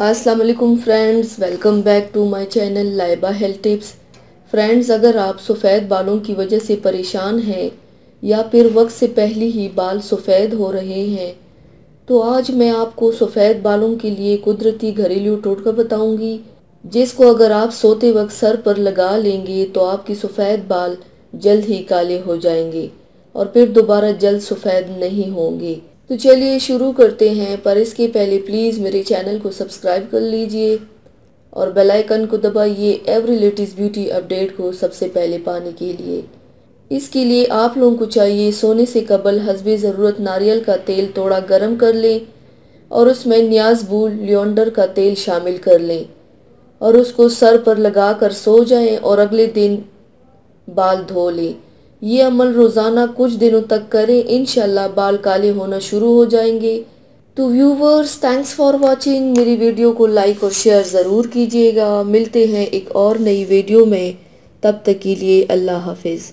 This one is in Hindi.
अस्सलाम वालेकुम friends, welcome back to my channel Laiba health tips. Friends, अगर आप सफ़ेद बालों की वजह से परेशान हैं या फिर वक्त से पहले ही बाल सफ़ेद हो रहे हैं तो आज मैं आपको सफ़ेद बालों के लिए कुदरती घरेलू टोटका बताऊंगी, जिसको अगर आप सोते वक्त सर पर लगा लेंगे तो आपके सफ़ेद बाल जल्द ही काले हो जाएंगे और फिर दोबारा जल्द सफ़ेद नहीं होंगे। तो चलिए शुरू करते हैं, पर इसके पहले प्लीज़ मेरे चैनल को सब्सक्राइब कर लीजिए और बेल आइकन को दबाइए एवरी लेटेस्ट ब्यूटी अपडेट को सबसे पहले पाने के लिए। इसके लिए आप लोगों को चाहिए सोने से कबल हस्बे ज़रूरत नारियल का तेल थोड़ा गर्म कर लें और उसमें नियाज़बूल लियोंडर का तेल शामिल कर लें और उसको सर पर लगा कर सो जाएं और अगले दिन बाल धो लें। ये अमल रोज़ाना कुछ दिनों तक करें, इंशाल्लाह बाल काले होना शुरू हो जाएंगे। तो व्यूवर्स, थैंक्स फॉर वाचिंग। मेरी वीडियो को लाइक और शेयर ज़रूर कीजिएगा। मिलते हैं एक और नई वीडियो में, तब तक के लिए अल्लाह हाफिज़।